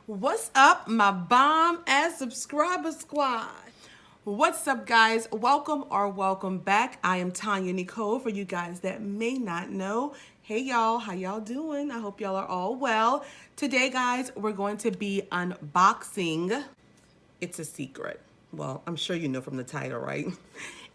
What's up, my bomb ass subscriber squad? What's up, guys? Welcome back. I am TonyaNicole, for you guys that may not know. Hey y'all, how y'all doing? I hope y'all are all well. Today, guys, we're going to be unboxing. It's a secret. Well, I'm sure you know from the title, right?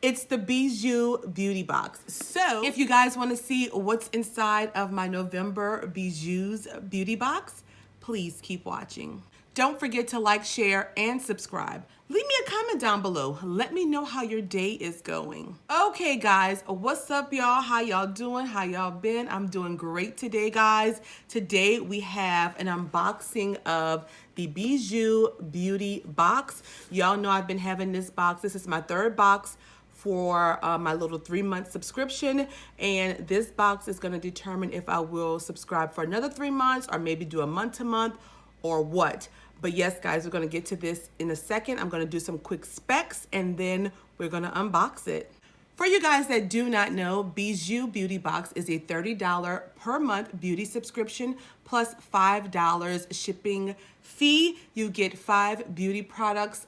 It's the Bijou Beauty box. So if you guys want to see what's inside of my November Bijou's Beauty box, please keep watching. Don't forget to like, share, and subscribe. Leave me a comment down below. Let me know how your day is going. Okay, guys, what's up, y'all? How y'all doing? How y'all been? I'm doing great today, guys. Today we have an unboxing of the Bijou Beauty box. Y'all know I've been having this box. This is my third box for my little 3-month subscription, and this box is going to determine if I will subscribe for another 3 months or maybe do a month-to-month or what. But yes, guys, we're going to get to this in a second. I'm going to do some quick specs and then we're going to unbox it. For you guys that do not know, Bijou Beauty Box is a $30 per month beauty subscription plus $5 shipping fee. You get 5 beauty products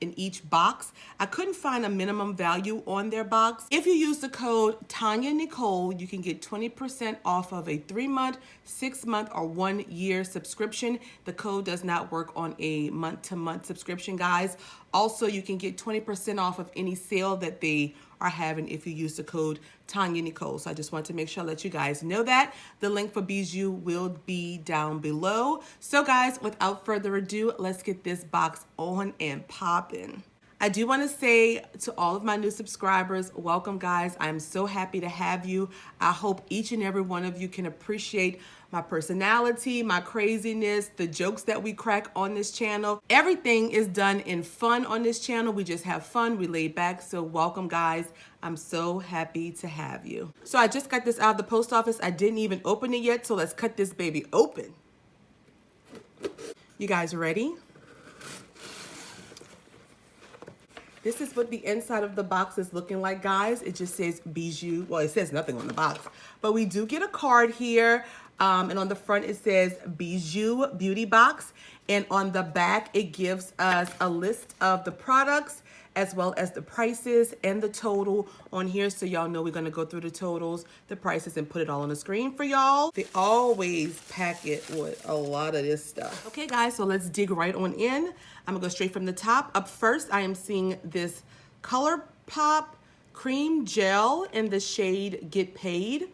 in each box. I couldn't find a minimum value on their box. If you use the code TonyaNicole, you can get 20% off of a 3-month, 6-month, or 1-year subscription. The code does not work on a month-to-month subscription, guys. Also, you can get 20% off of any sale that they are having if you use the code TonyaNicole. So I just want to make sure I let you guys know that. The link for Bijou will be down below. So guys, without further ado, let's get this box on and popping. I do want to say to all of my new subscribers, welcome, guys. I'm so happy to have you. I hope each and every one of you can appreciate my personality, my craziness, the jokes that we crack on this channel. Everything is done in fun on this channel. We just have fun, we lay back. So welcome, guys. I'm so happy to have you. So I just got this out of the post office. I didn't even open it yet, so let's cut this baby open. You guys ready? This is what the inside of the box is looking like, guys. It just says Bijou. Well, it says nothing on the box, but we do get a card here. And on the front, it says Bijou Beauty Box. And on the back, it gives us a list of the products as well as the prices and the total on here. So y'all know we're gonna go through the totals, the prices, and put it all on the screen for y'all. They always pack it with a lot of this stuff. Okay, guys, so let's dig right on in. I'm gonna go straight from the top. Up first, I am seeing this ColourPop cream gel in the shade Get Paid.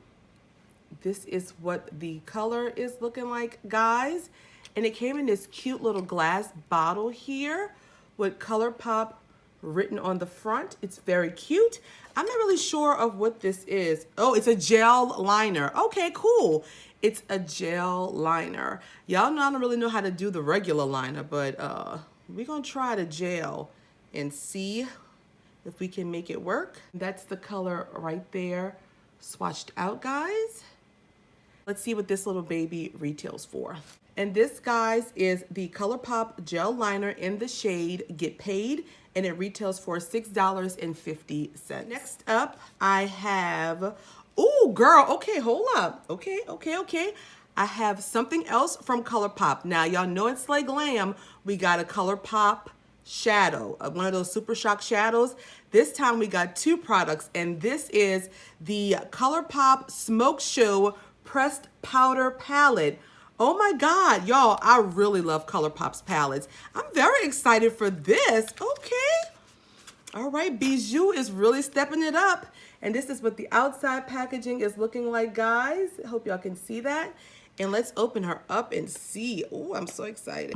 This is what the color is looking like, guys. And it came in this cute little glass bottle here with ColourPop written on the front. It's very cute. I'm not really sure of what this is. Oh, it's a gel liner. Okay, cool. It's a gel liner. Y'all know I don't really know how to do the regular liner, but we're gonna try the gel and see if we can make it work. That's the color right there, swatched out, guys. Let's see what this little baby retails for. And this, guys, is the ColourPop gel liner in the shade Get Paid, and it retails for $6.50. Next up, I have, ooh, girl, okay, hold up. Okay. I have something else from ColourPop. Now, y'all know it's like glam. We got a ColourPop shadow, one of those Super Shock shadows. This time we got 2 products, and this is the ColourPop Smoke Show Pressed Powder Palette. Oh my God, y'all, I really love ColourPop's palettes. I'm very excited for this. Okay. All right, Bijou is really stepping it up. And this is what the outside packaging is looking like, guys. I hope y'all can see that. And let's open her up and see. Oh, I'm so excited.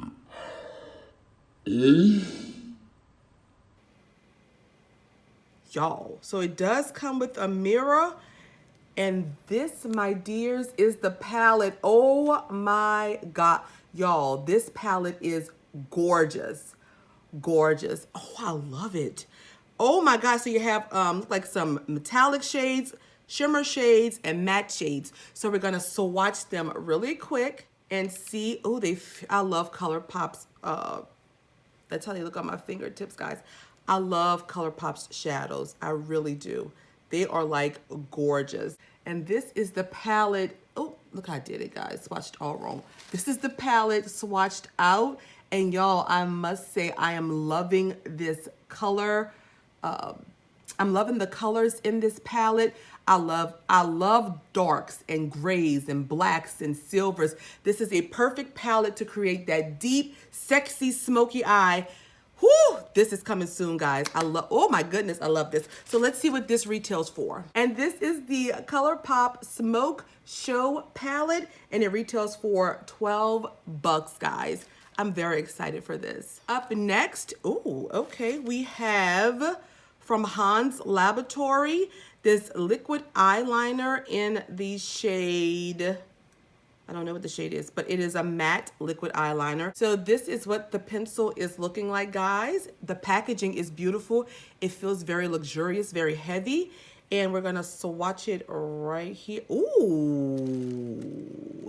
Y'all, so it does come with a mirror. And this, my dears, is the palette. Oh my God. Y'all, this palette is gorgeous. Gorgeous. Oh, I love it. Oh my God. So you have like some metallic shades, shimmer shades, and matte shades. So we're gonna swatch them really quick and see. Oh, I love ColourPop's, that's how they look on my fingertips, guys. I love ColourPop's shadows. I really do. They are like gorgeous. And this is the palette. Oh, look how I did it, guys. Swatched all wrong. This is the palette swatched out. And y'all, I must say, I am loving this color. I'm loving the colors in this palette. I love darks and grays and blacks and silvers. This is a perfect palette to create that deep, sexy, smoky eye. Whew, this is coming soon, guys. Oh my goodness, I love this. So let's see what this retails for. And this is the ColourPop Smoke Show palette, and it retails for $12, guys. I'm very excited for this. Up next, ooh, okay, we have from Hans Laboratory, this liquid eyeliner in the shade, I don't know what the shade is, but it is a matte liquid eyeliner. So this is what the pencil is looking like, guys. The packaging is beautiful. It feels very luxurious, very heavy. And we're gonna swatch it right here. Ooh,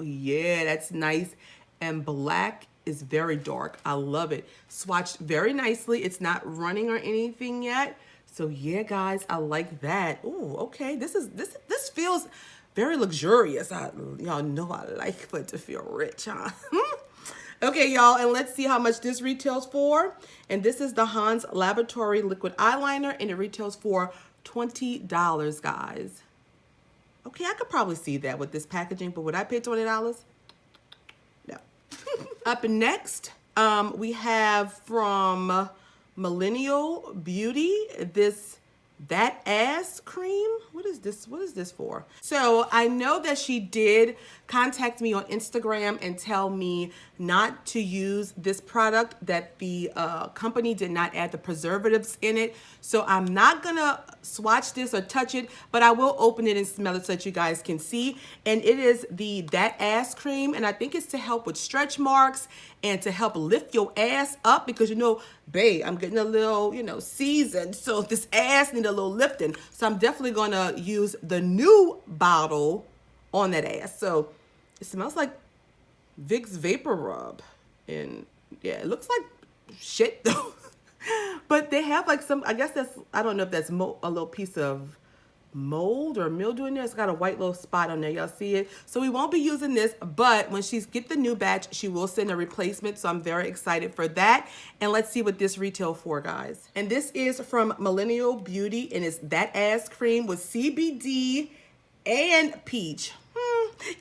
yeah, that's nice. And black is very dark. I love it. Swatched very nicely. It's not running or anything yet. So yeah, guys, I like that. Ooh, okay. This feels very luxurious. Y'all know I like for it to feel rich, huh? Okay, y'all, and let's see how much this retails for. And this is the Hans Laboratory liquid eyeliner, and it retails for $20, guys. Okay, I could probably see that with this packaging, but would I pay $20? No. Up next, we have from Millennial Beauty that ass cream. What is this? What is this for? So I know that she did contact me on Instagram and tell me not to use this product, that the company did not add the preservatives in it. So I'm not gonna swatch this or touch it, but I will open it and smell it so that you guys can see. And it is the That Ass Cream, and I think it's to help with stretch marks and to help lift your ass up, because you know, babe, I'm getting a little, you know, seasoned, so this ass needs a little lifting. So I'm definitely gonna use the new bottle on that ass. So it smells like Vicks Vapor Rub, and yeah, it looks like shit though. But they have like some, I guess that's, I don't know if that's a little piece of mold or mildew in there. It's got a white little spot on there. Y'all see it? So we won't be using this, but when she's get the new batch, she will send a replacement. So I'm very excited for that. And let's see what this retail for, guys. And this is from Millennial Beauty, and it's That Ass Cream with CBD and peach.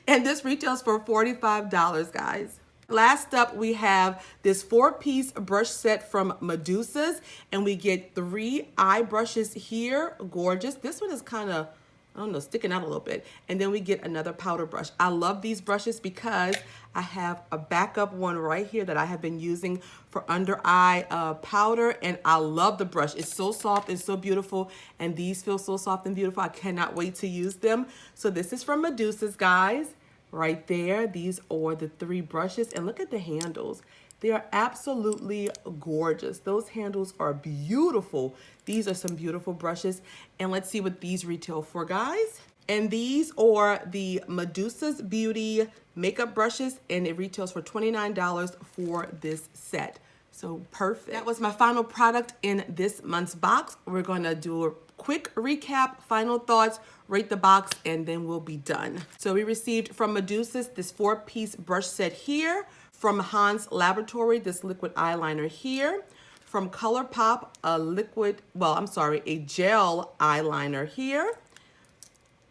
And this retails for $45, guys. Last up, we have this 4-piece brush set from Medusa's, and we get 3 eye brushes here. Gorgeous. This one is kind of, I don't know, sticking out a little bit. And then we get another powder brush. I love these brushes because I have a backup one right here that I have been using for under eye powder, and I love the brush. It's so soft and so beautiful, and these feel so soft and beautiful. I cannot wait to use them. So this is from Medusa's, guys. Right there, these are the 3 brushes, and look at the handles. They are absolutely gorgeous. Those handles are beautiful. These are some beautiful brushes, and let's see what these retail for, guys. And these are the Medusa Beauty makeup brushes, and it retails for $29 for this set. So perfect. That was my final product in this month's box. We're gonna do a quick recap, final thoughts, rate the box, and then we'll be done. So we received from Medusa's this 4-piece brush set here, from Hans Laboratory this liquid eyeliner here, from ColourPop a gel eyeliner here.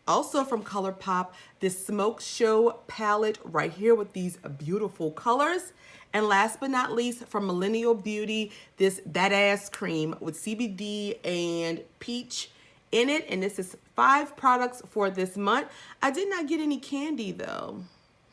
Also from ColourPop, this Smoke Show palette right here with these beautiful colors. And last but not least, from Millennial Beauty, this That Ass Cream with CBD and peach in it. And this is 5 products for this month. I did not get any candy though.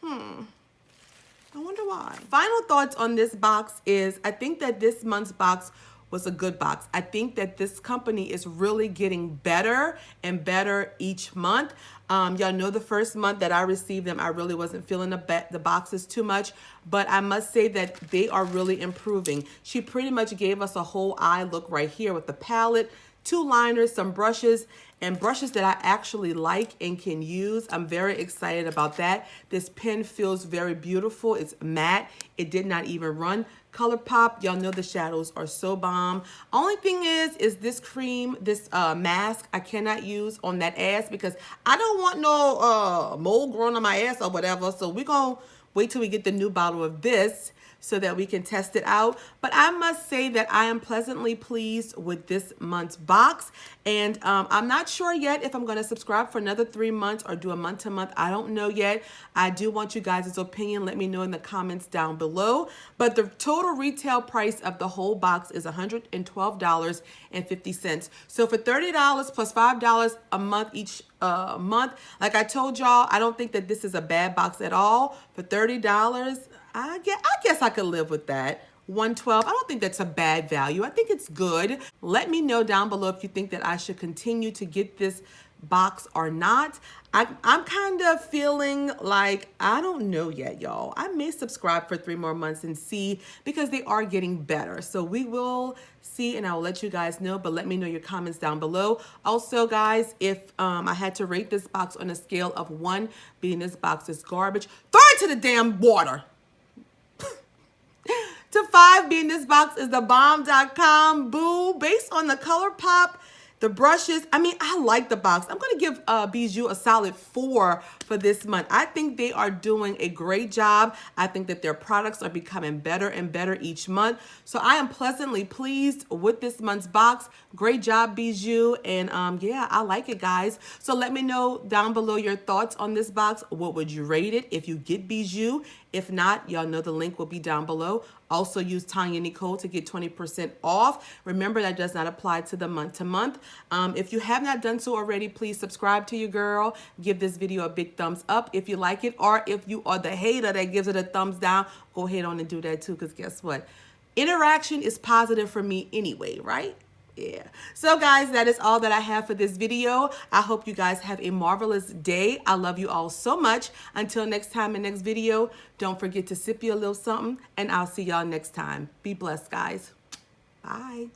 I wonder why. Final thoughts on this box is, I think that this month's box was a good box. I think that this company is really getting better and better each month. Y'all know the first month that I received them, I really wasn't feeling the boxes too much, but I must say that they are really improving. She pretty much gave us a whole eye look right here with the palette, 2 liners, some brushes, and brushes that I actually like and can use. I'm very excited about that. This pen feels very beautiful. It's matte. It did not even run ColourPop. Y'all know the shadows are so bomb. Only thing is this cream, this mask, I cannot use on that ass because I don't want no mold growing on my ass or whatever. So we're going to wait till we get the new bottle of this so that we can test it out. But I must say that I am pleasantly pleased with this month's box. And I'm not sure yet if I'm gonna subscribe for another 3 months or do a month to month. I don't know yet. I do want you guys' opinion. Let me know in the comments down below. But the total retail price of the whole box is $112.50. So for $30 plus $5 a month each month, like I told y'all, I don't think that this is a bad box at all. For $30, I guess I could live with that. $112, I don't think that's a bad value. I think it's good. Let me know down below if you think that I should continue to get this box or not. I'm kind of feeling like, I don't know yet, y'all. I may subscribe for 3 more months and see, because they are getting better. So we will see, and I will let you guys know, but let me know your comments down below. Also, guys, if I had to rate this box on a scale of 1, being this box is garbage, throw it to the damn water. To 5, being this box is the bomb.com. Boo. Based on the ColourPop, the brushes, I mean, I like the box. I'm going to give Bijou a solid 4 for this month. I think they are doing a great job. I think that their products are becoming better and better each month. So I am pleasantly pleased with this month's box. Great job, Bijou. And yeah, I like it, guys. So let me know down below your thoughts on this box. What would you rate it if you get Bijou? If not, y'all know the link will be down below. Also use TonyaNicole to get 20% off. Remember, that does not apply to the month to month. If you have not done so already, please subscribe to your girl. Give this video a big thumbs up if you like it, or if you are the hater that gives it a thumbs down, go ahead on and do that too, because guess what? Interaction is positive for me anyway, right? Yeah. So guys, that is all that I have for this video. I hope you guys have a marvelous day. I love you all so much. Until next time and next video, don't forget to sip you a little something, and I'll see y'all next time. Be blessed, guys. Bye.